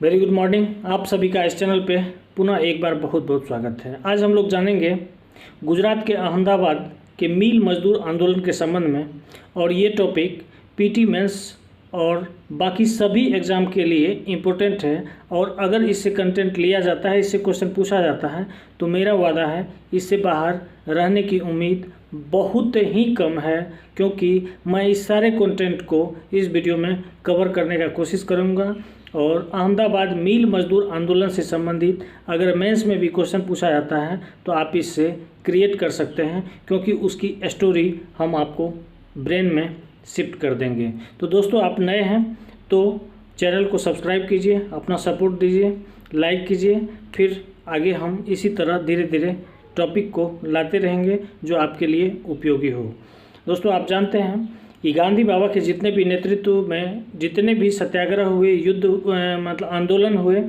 Very good morning. आप सभी का इस चैनल पे पुनः एक बार बहुत बहुत स्वागत है। आज हम लोग जानेंगे गुजरात के अहमदाबाद के मील मजदूर आंदोलन के संबंध में, और ये टॉपिक पीटी मेंस और बाकी सभी एग्ज़ाम के लिए इम्पोर्टेंट है। और अगर इससे कंटेंट लिया जाता है, इससे क्वेश्चन पूछा जाता है, तो मेरा वादा है इससे बाहर रहने की उम्मीद बहुत ही कम है, क्योंकि मैं इस सारे कंटेंट को इस वीडियो में कवर करने का कोशिश करूँगा। और अहमदाबाद मील मजदूर आंदोलन से संबंधित अगर मेंस में भी क्वेश्चन पूछा जाता है तो आप इससे क्रिएट कर सकते हैं, क्योंकि उसकी स्टोरी हम आपको ब्रेन में शिफ्ट कर देंगे। तो दोस्तों, आप नए हैं तो चैनल को सब्सक्राइब कीजिए, अपना सपोर्ट दीजिए, लाइक कीजिए। फिर आगे हम इसी तरह धीरे धीरे टॉपिक को लाते रहेंगे जो आपके लिए उपयोगी हो। दोस्तों, आप जानते हैं कि गांधी बाबा के जितने भी नेतृत्व में जितने भी सत्याग्रह हुए, युद्ध मतलब आंदोलन हुए,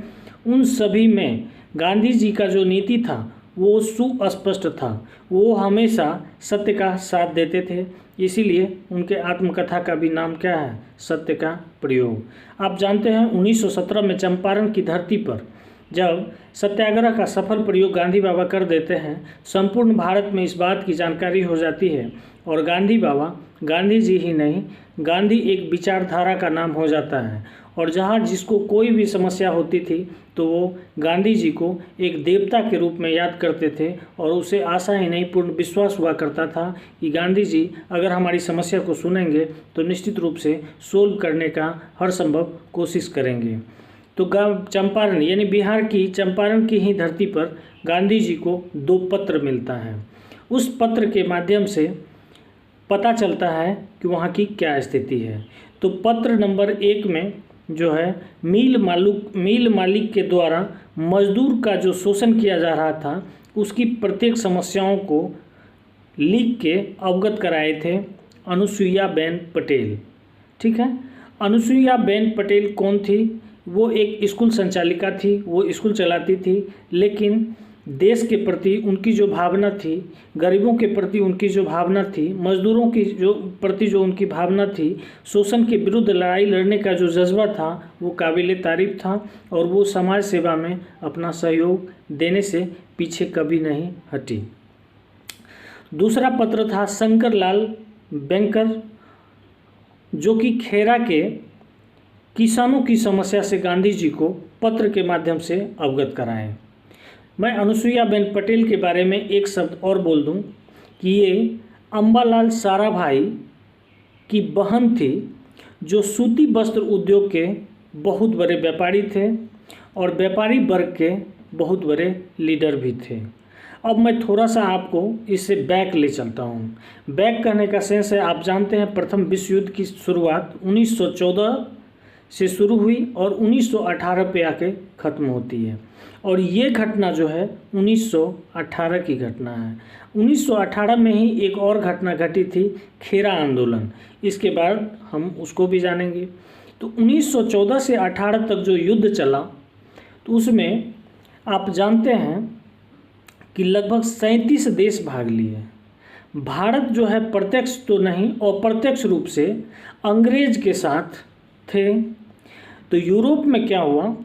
उन सभी में गांधी जी का जो नीति था वो सुस्पष्ट था। वो हमेशा सत्य का साथ देते थे, इसीलिए उनके आत्मकथा का भी नाम क्या है? सत्य का प्रयोग। आप जानते हैं 1917 में चंपारण की धरती पर जब सत्याग्रह का सफल प्रयोग गांधी बाबा कर देते हैं, संपूर्ण भारत में इस बात की जानकारी हो जाती है। और गांधी बाबा गांधी जी ही नहीं, गांधी एक विचारधारा का नाम हो जाता है। और जहाँ जिसको कोई भी समस्या होती थी तो वो गांधी जी को एक देवता के रूप में याद करते थे, और उसे आशा ही नहीं पूर्ण विश्वास हुआ करता था कि गांधी जी अगर हमारी समस्या को सुनेंगे तो निश्चित रूप से सोल्व करने का हर संभव कोशिश करेंगे। तो चंपारण यानी बिहार की चंपारण की ही धरती पर गांधी जी को 2 पत्र मिलता है। उस पत्र के माध्यम से पता चलता है कि वहाँ की क्या स्थिति है। तो पत्र नंबर 1 में जो है मील मालिक के द्वारा मजदूर का जो शोषण किया जा रहा था उसकी प्रत्येक समस्याओं को लिख के अवगत कराए थे अनुसुईया बेन पटेल। ठीक है, अनुसुईया बेन पटेल कौन थी? वो एक स्कूल संचालिका थी, वो स्कूल चलाती थी, लेकिन देश के प्रति उनकी जो भावना थी, गरीबों के प्रति उनकी जो भावना थी, मजदूरों की जो प्रति जो उनकी भावना थी, शोषण के विरुद्ध लड़ाई लड़ने का जो जज्बा था, वो काबिल तारीफ था। और वो समाज सेवा में अपना सहयोग देने से पीछे कभी नहीं हटी। दूसरा पत्र था शंकर लाल बैंकर, जो कि खेरा के किसानों की समस्या से गांधी जी को पत्र के माध्यम से अवगत कराएं। मैं अनुसुईया बेन पटेल के बारे में एक शब्द और बोल दूं कि ये अम्बालाल साराभाई की बहन थी, जो सूती वस्त्र उद्योग के बहुत बड़े व्यापारी थे और व्यापारी वर्ग के बहुत बड़े लीडर भी थे। अब मैं थोड़ा सा आपको इससे बैक ले चलता हूँ। बैक कहने का सेंस है, आप जानते हैं प्रथम विश्व युद्ध की शुरुआत 1914 से शुरू हुई और 1918 पे आके ख़त्म होती है। और ये घटना जो है 1918 की घटना है। 1918 में ही एक और घटना घटी थी, खेरा आंदोलन। इसके बाद हम उसको भी जानेंगे। तो 1914 से 18 तक जो युद्ध चला, तो उसमें आप जानते हैं कि लगभग 37 देश भाग लिए। भारत जो है प्रत्यक्ष तो नहीं, अप्रत्यक्ष रूप से अंग्रेज के साथ थे। तो यूरोप में क्या हुआ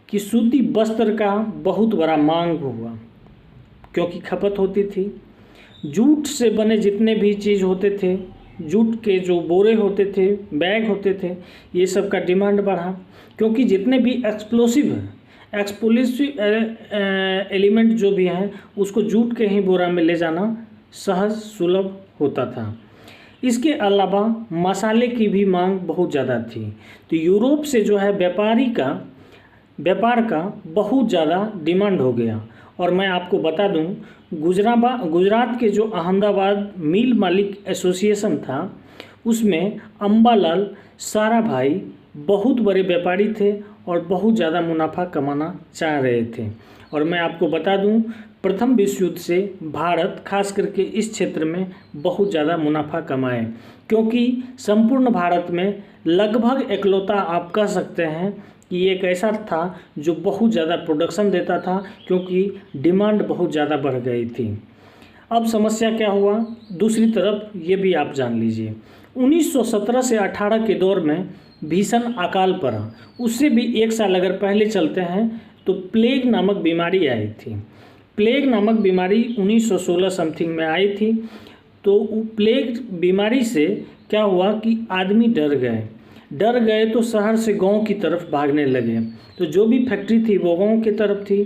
कि सूती वस्त्र का बहुत बड़ा मांग हुआ, क्योंकि खपत होती थी। जूट से बने जितने भी चीज़ होते थे, जूट के जो बोरे होते थे, बैग होते थे, ये सब का डिमांड बढ़ा, क्योंकि जितने भी एक्सप्लोसिव एलिमेंट जो भी हैं उसको जूट के ही बोरा में ले जाना सहज सुलभ होता था। इसके अलावा मसाले की भी मांग बहुत ज़्यादा थी। तो यूरोप से जो है व्यापार का बहुत ज़्यादा डिमांड हो गया। और मैं आपको बता दूं, गुजरात के जो अहमदाबाद मील मालिक एसोसिएशन था, उसमें अम्बालाल साराभाई बहुत बड़े व्यापारी थे और बहुत ज़्यादा मुनाफा कमाना चाह रहे थे। और मैं आपको बता दूं, प्रथम विश्व युद्ध से भारत खास करके इस क्षेत्र में बहुत ज़्यादा मुनाफा कमाए, क्योंकि संपूर्ण भारत में लगभग इकलौता आप कह सकते हैं कि एक ऐसा था जो बहुत ज़्यादा प्रोडक्शन देता था, क्योंकि डिमांड बहुत ज़्यादा बढ़ गई थी। अब समस्या क्या हुआ, दूसरी तरफ ये भी आप जान लीजिए। 1917 से 18 के दौर में भीषण अकाल पड़ा। उससे भी 1 साल अगर पहले चलते हैं तो प्लेग नामक बीमारी आई थी। प्लेग नामक बीमारी 1916 समथिंग में आई थी। तो प्लेग बीमारी से क्या हुआ कि आदमी डर गए तो शहर से गांव की तरफ भागने लगे। तो जो भी फैक्ट्री थी वो गांव की तरफ थी।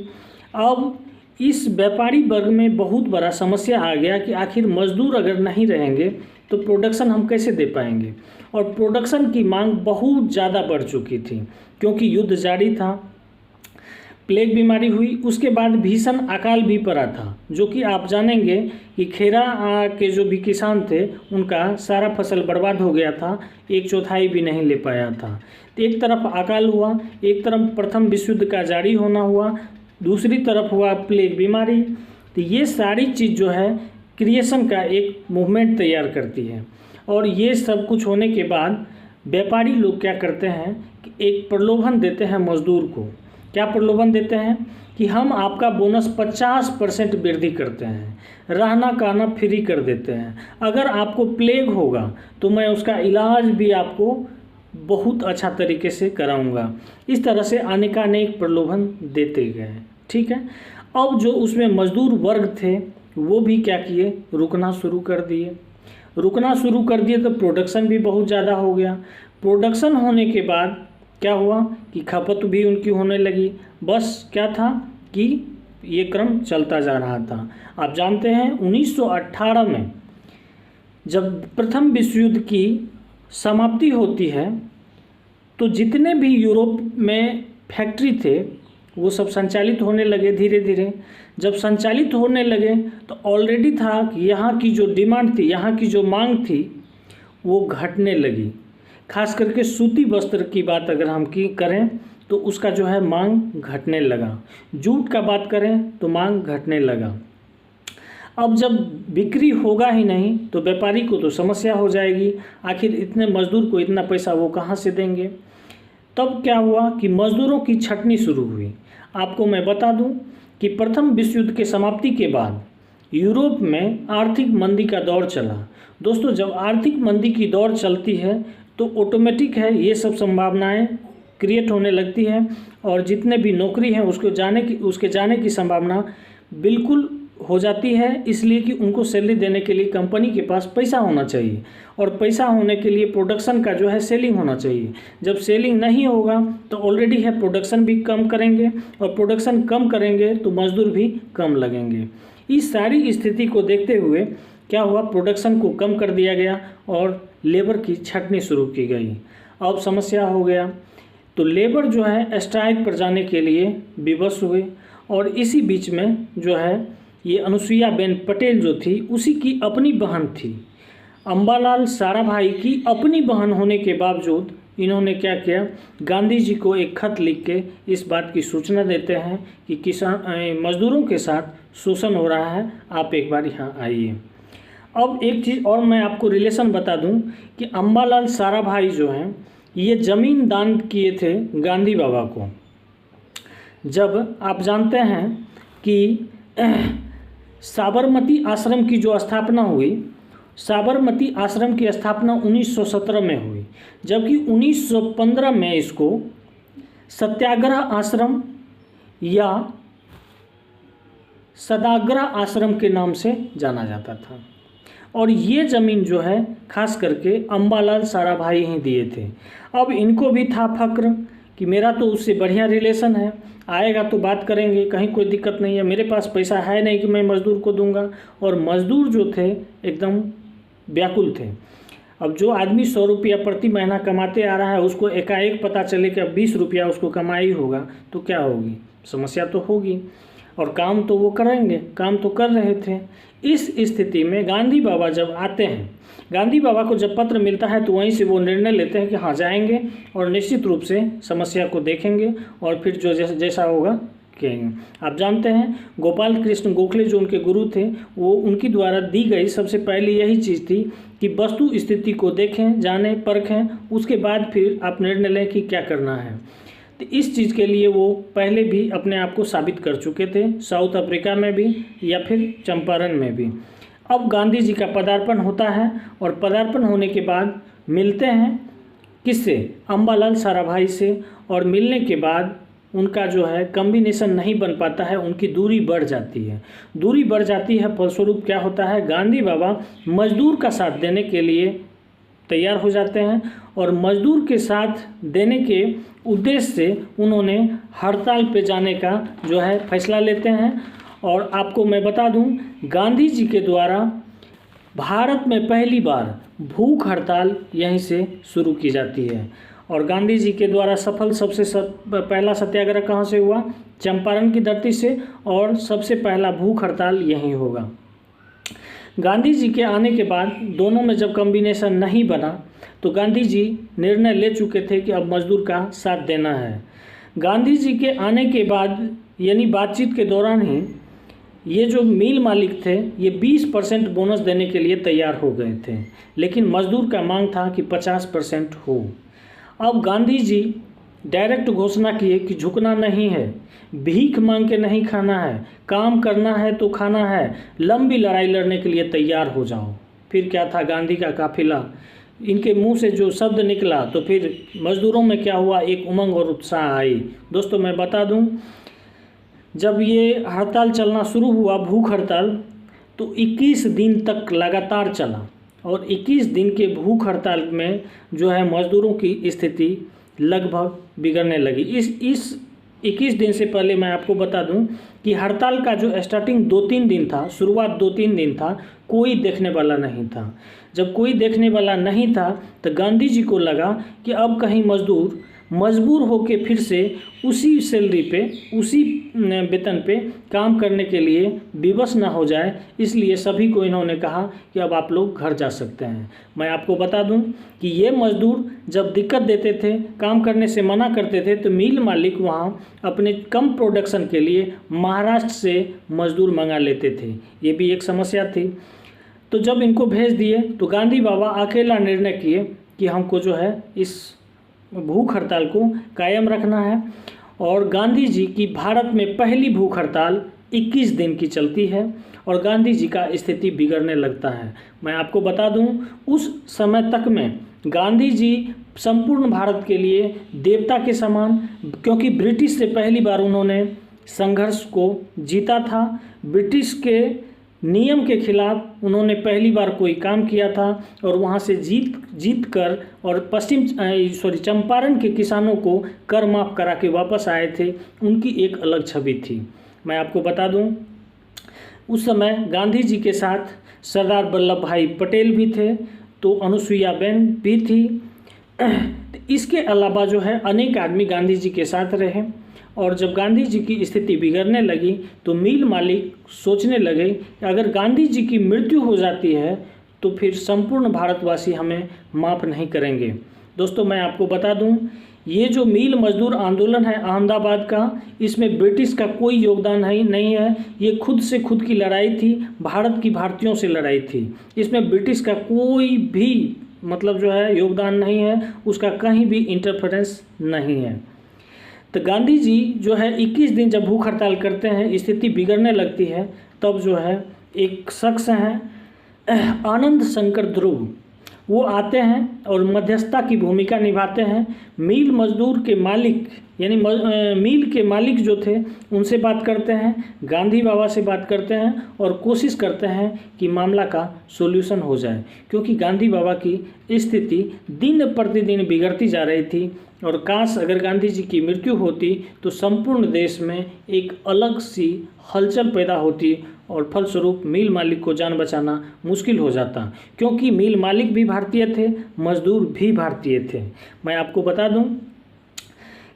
अब इस व्यापारी वर्ग में बहुत बड़ा समस्या आ गया कि आखिर मजदूर अगर नहीं रहेंगे तो प्रोडक्शन हम कैसे दे पाएंगे। और प्रोडक्शन की मांग बहुत ज़्यादा बढ़ चुकी थी क्योंकि युद्ध जारी था। प्लेग बीमारी हुई, उसके बाद भीषण अकाल भी पड़ा था, जो कि आप जानेंगे कि खेरा के जो भी किसान थे उनका सारा फसल बर्बाद हो गया था, 1/4 भी नहीं ले पाया था। तो एक तरफ अकाल हुआ, एक तरफ प्रथम विश्व युद्ध का जारी होना हुआ, दूसरी तरफ हुआ प्लेग बीमारी। तो ये सारी चीज़ जो है क्रिएशन का एक मूवमेंट तैयार करती है। और ये सब कुछ होने के बाद व्यापारी लोग क्या करते हैं कि एक प्रलोभन देते हैं मजदूर को। क्या प्रलोभन देते हैं कि हम आपका बोनस 50% वृद्धि करते हैं, रहना कहना फ्री कर देते हैं, अगर आपको प्लेग होगा तो मैं उसका इलाज भी आपको बहुत अच्छा तरीके से कराऊंगा। इस तरह से अनेकानेक प्रलोभन देते गए। ठीक है। अब जो उसमें मजदूर वर्ग थे वो भी क्या किए, रुकना शुरू कर दिए। तो प्रोडक्शन भी बहुत ज़्यादा हो गया। प्रोडक्शन होने के बाद क्या हुआ कि खपत भी उनकी होने लगी। बस क्या था कि ये क्रम चलता जा रहा था। आप जानते हैं 1918 में जब प्रथम विश्व युद्ध की समाप्ति होती है तो जितने भी यूरोप में फैक्ट्री थे वो सब संचालित होने लगे धीरे धीरे। जब संचालित होने लगे तो ऑलरेडी था कि यहाँ की जो डिमांड थी, यहाँ की जो मांग थी वो घटने लगी। खास करके सूती वस्त्र की बात अगर हम करें तो उसका जो है मांग घटने लगा। जूट का बात करें तो मांग घटने लगा। अब जब बिक्री होगा ही नहीं तो व्यापारी को तो समस्या हो जाएगी, आखिर इतने मजदूर को इतना पैसा वो कहाँ से देंगे। तब क्या हुआ कि मजदूरों की छटनी शुरू हुई। आपको मैं बता दूं कि प्रथम विश्व युद्ध के समाप्ति के बाद यूरोप में आर्थिक मंदी का दौर चला। दोस्तों, जब आर्थिक मंदी की दौर चलती है तो ऑटोमेटिक है ये सब संभावनाएं क्रिएट होने लगती है और जितने भी नौकरी हैं उसके जाने की संभावना बिल्कुल हो जाती है। इसलिए कि उनको सैलरी देने के लिए कंपनी के पास पैसा होना चाहिए और पैसा होने के लिए प्रोडक्शन का जो है सेलिंग होना चाहिए। जब सेलिंग नहीं होगा तो ऑलरेडी है प्रोडक्शन भी कम करेंगे और प्रोडक्शन कम करेंगे तो मजदूर भी कम लगेंगे। इस सारी स्थिति को देखते हुए क्या हुआ, प्रोडक्शन को कम कर दिया गया और लेबर की छंटनी शुरू की गई। अब समस्या हो गया तो लेबर जो है स्ट्राइक पर जाने के लिए विवश हुए। और इसी बीच में जो है ये अनुसुईया बेन पटेल जो थी उसी की अपनी बहन थी। अम्बालाल साराभाई की अपनी बहन होने के बावजूद इन्होंने क्या किया, गांधी जी को एक खत लिख के इस बात की सूचना देते हैं कि मजदूरों के साथ शोषण हो रहा है, आप एक बार यहाँ आइए। अब एक चीज़ और मैं आपको रिलेशन बता दूं कि अम्बालाल साराभाई जो हैं ये ज़मीन दान किए थे गांधी बाबा को। जब आप जानते हैं कि साबरमती आश्रम की जो स्थापना हुई, साबरमती आश्रम की स्थापना 1917 में हुई, जबकि 1915 में इसको सत्याग्रह आश्रम या सदाग्रह आश्रम के नाम से जाना जाता था। और ये ज़मीन जो है खास करके अम्बालाल साराभाई ही दिए थे। अब इनको भी था फक्र कि मेरा तो उससे बढ़िया रिलेशन है, आएगा तो बात करेंगे, कहीं कोई दिक्कत नहीं है, मेरे पास पैसा है नहीं कि मैं मज़दूर को दूंगा। और मज़दूर जो थे एकदम व्याकुल थे। अब जो आदमी 100 रुपया प्रति महीना कमाते आ रहा है उसको एकाएक पता चले कि अब 20 रुपया उसको कमाई होगा तो क्या होगी, समस्या तो होगी। और काम तो वो करेंगे, काम तो कर रहे थे। इस स्थिति में गांधी बाबा जब आते हैं, गांधी बाबा को जब पत्र मिलता है तो वहीं से वो निर्णय लेते हैं कि हाँ जाएंगे और निश्चित रूप से समस्या को देखेंगे और फिर जो जैसा होगा कहेंगे। आप जानते हैं गोपाल कृष्ण गोखले जो उनके गुरु थे, वो उनकी द्वारा दी गई सबसे पहले यही चीज़ थी कि वस्तु स्थिति को देखें, जानें, परखें, उसके बाद फिर आप निर्णय लें कि क्या करना है। तो इस चीज़ के लिए वो पहले भी अपने आप को साबित कर चुके थे, साउथ अफ्रीका में भी या फिर चंपारण में भी। अब गांधी जी का पदार्पण होता है और पदार्पण होने के बाद मिलते हैं किससे? अंबालाल साराभाई से। और मिलने के बाद उनका जो है कॉम्बिनेशन नहीं बन पाता है, उनकी दूरी बढ़ जाती है। दूरी बढ़ जाती है, फलस्वरूप क्या होता है, गांधी बाबा मजदूर का साथ देने के लिए तैयार हो जाते हैं और मजदूर के साथ देने के उद्देश्य से उन्होंने हड़ताल पे जाने का जो है फैसला लेते हैं। और आपको मैं बता दूं, गांधी जी के द्वारा भारत में पहली बार भूख हड़ताल यहीं से शुरू की जाती है। और गांधी जी के द्वारा सफल पहला सत्याग्रह कहाँ से हुआ? चंपारण की धरती से। और सबसे पहला भूख हड़ताल यहीं होगा। गांधी जी के आने के बाद दोनों में जब कॉम्बिनेशन नहीं बना तो गांधी जी निर्णय ले चुके थे कि अब मजदूर का साथ देना है। गांधी जी के आने के बाद यानी बातचीत के दौरान ही ये जो मिल मालिक थे ये 20% बोनस देने के लिए तैयार हो गए थे, लेकिन मजदूर का मांग था कि 50% हो। अब गांधी जी डायरेक्ट घोषणा किए कि झुकना नहीं है, भीख मांग के नहीं खाना है, काम करना है तो खाना है, लंबी लड़ाई लड़ने के लिए तैयार हो जाओ। फिर क्या था, गांधी का काफिला, इनके मुंह से जो शब्द निकला तो फिर मजदूरों में क्या हुआ, एक उमंग और उत्साह आई। दोस्तों मैं बता दूं, जब ये हड़ताल चलना शुरू हुआ, भूख हड़ताल, तो 21 दिन तक लगातार चला। और 21 दिन के भूख हड़ताल में जो है मजदूरों की स्थिति लगभग बिगड़ने लगी। इस 21 दिन से पहले मैं आपको बता दूं कि हड़ताल का जो स्टार्टिंग 2-3 दिन था, शुरुआत 2-3 दिन था, कोई देखने वाला नहीं था। जब कोई देखने वाला नहीं था तो गांधी जी को लगा कि अब कहीं मजदूर मजबूर होके फिर से उसी सैलरी पे, उसी वेतन पे काम करने के लिए विवश ना हो जाए, इसलिए सभी को इन्होंने कहा कि अब आप लोग घर जा सकते हैं। मैं आपको बता दूं कि ये मजदूर जब दिक्कत देते थे, काम करने से मना करते थे, तो मिल मालिक वहाँ अपने कम प्रोडक्शन के लिए महाराष्ट्र से मजदूर मंगा लेते थे। ये भी एक समस्या थी। तो जब इनको भेज दिए तो गांधी बाबा अकेला निर्णय किए कि हमको जो है इस भूख हड़ताल को कायम रखना है। और गांधी जी की भारत में पहली भूख हड़ताल 21 दिन की चलती है और गांधी जी का स्थिति बिगड़ने लगता है। मैं आपको बता दूं, उस समय तक में गांधी जी संपूर्ण भारत के लिए देवता के समान, क्योंकि ब्रिटिश से पहली बार उन्होंने संघर्ष को जीता था। ब्रिटिश के नियम के खिलाफ उन्होंने पहली बार कोई काम किया था और वहाँ से जीत कर और चंपारण के किसानों को कर माफ़ करा के वापस आए थे। उनकी एक अलग छवि थी। मैं आपको बता दूं, उस समय गांधी जी के साथ सरदार वल्लभ भाई पटेल भी थे, तो अनुसुईया बेन भी थी। इसके अलावा जो है अनेक आदमी गांधी जी के साथ रहे। और जब गांधी जी की स्थिति बिगड़ने लगी तो मिल मालिक सोचने लगे कि अगर गांधी जी की मृत्यु हो जाती है तो फिर संपूर्ण भारतवासी हमें माफ़ नहीं करेंगे। दोस्तों मैं आपको बता दूं, ये जो मिल मजदूर आंदोलन है अहमदाबाद का, इसमें ब्रिटिश का कोई योगदान नहीं है। ये खुद से खुद की लड़ाई थी, भारत की भारतीयों से लड़ाई थी। इसमें ब्रिटिश का कोई भी मतलब जो है योगदान नहीं है, उसका कहीं भी इंटरफेरेंस नहीं है। तो गांधी जी जो है 21 दिन जब भूख हड़ताल करते हैं, स्थिति बिगड़ने लगती है, तब जो है एक शख्स हैं आनंद शंकर ध्रुव, वो आते हैं और मध्यस्थता की भूमिका निभाते हैं। मिल मजदूर के मालिक यानी मिल के मालिक जो थे उनसे बात करते हैं, गांधी बाबा से बात करते हैं और कोशिश करते हैं कि मामला का सॉल्यूशन हो जाए, क्योंकि गांधी बाबा की स्थिति दिन प्रतिदिन बिगड़ती जा रही थी। और काश अगर गांधी जी की मृत्यु होती तो संपूर्ण देश में एक अलग सी हलचल पैदा होती और फलस्वरूप मिल मालिक को जान बचाना मुश्किल हो जाता, क्योंकि मिल मालिक भी भारतीय थे, मजदूर भी भारतीय थे। मैं आपको बता दूं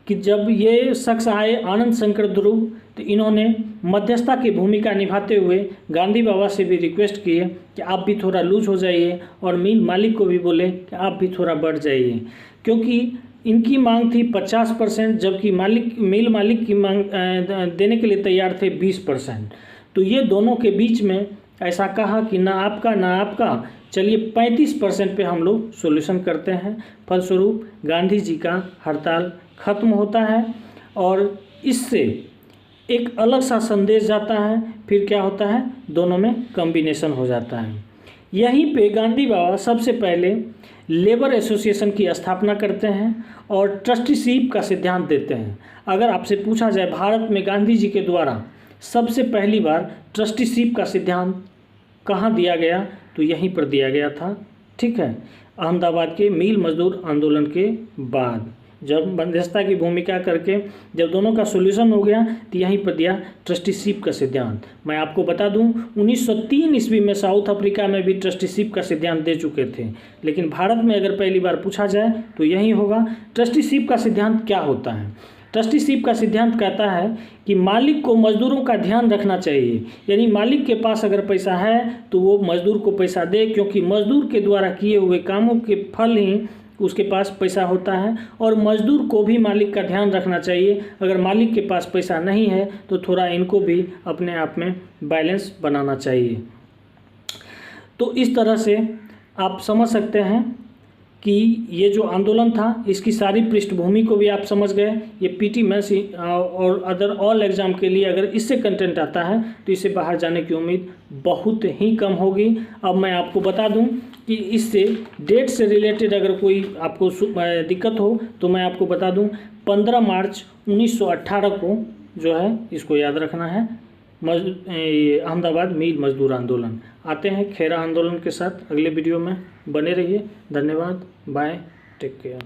कि जब ये शख्स आए आनंद शंकर ध्रुव, तो इन्होंने मध्यस्थता की भूमिका निभाते हुए गांधी बाबा से भी रिक्वेस्ट किए कि आप भी थोड़ा लूज हो जाइए और मिल मालिक को भी बोले कि आप भी थोड़ा बढ़ जाइए, क्योंकि इनकी मांग थी 50%, जबकि मिल मालिक की मांग देने के लिए तैयार थे 20%। तो ये दोनों के बीच में ऐसा कहा कि ना आपका, चलिए 35% पे हम लोग सॉल्यूशन करते हैं। फलस्वरूप गांधी जी का हड़ताल खत्म होता है और इससे एक अलग सा संदेश जाता है। फिर क्या होता है, दोनों में कॉम्बिनेशन हो जाता है। यहीं पे गांधी बाबा सबसे पहले लेबर एसोसिएशन की स्थापना करते हैं और ट्रस्टीशिप का सिद्धांत देते हैं। अगर आपसे पूछा जाए भारत में गांधी जी के द्वारा सबसे पहली बार ट्रस्टीशिप का सिद्धांत कहाँ दिया गया, तो यहीं पर दिया गया था। ठीक है, अहमदाबाद के मील मजदूर आंदोलन के बाद जब मध्यस्थता की भूमिका करके जब दोनों का सोल्यूशन हो गया तो यहीं पर दिया ट्रस्टीशिप का सिद्धांत। मैं आपको बता दूं 1903 ईस्वी में साउथ अफ्रीका में भी ट्रस्टीशिप का सिद्धांत दे चुके थे, लेकिन भारत में अगर पहली बार पूछा जाए तो यही होगा। ट्रस्टीशिप का सिद्धांत क्या होता है? ट्रस्टीशिप का सिद्धांत कहता है कि मालिक को मजदूरों का ध्यान रखना चाहिए, यानी मालिक के पास अगर पैसा है तो वो मजदूर को पैसा दे, क्योंकि मजदूर के द्वारा किए हुए कामों के फल ही उसके पास पैसा होता है। और मजदूर को भी मालिक का ध्यान रखना चाहिए। अगर मालिक के पास पैसा नहीं है तो थोड़ा इनको भी अपने आप में बैलेंस बनाना चाहिए। तो इस तरह से आप समझ सकते हैं कि ये जो आंदोलन था इसकी सारी पृष्ठभूमि को भी आप समझ गए। ये पीटी मेंस और अदर ऑल एग्ज़ाम के लिए अगर इससे कंटेंट आता है तो इससे बाहर जाने की उम्मीद बहुत ही कम होगी। अब मैं आपको बता दूं कि इससे डेट से रिलेटेड अगर कोई आपको दिक्कत हो तो मैं आपको बता दूं 15 मार्च 1918 को जो है इसको याद रखना है, अहमदाबाद मील मजदूर आंदोलन। आते हैं खेरा आंदोलन के साथ अगले वीडियो में, बने रहिए। धन्यवाद, बाय, टेक केयर।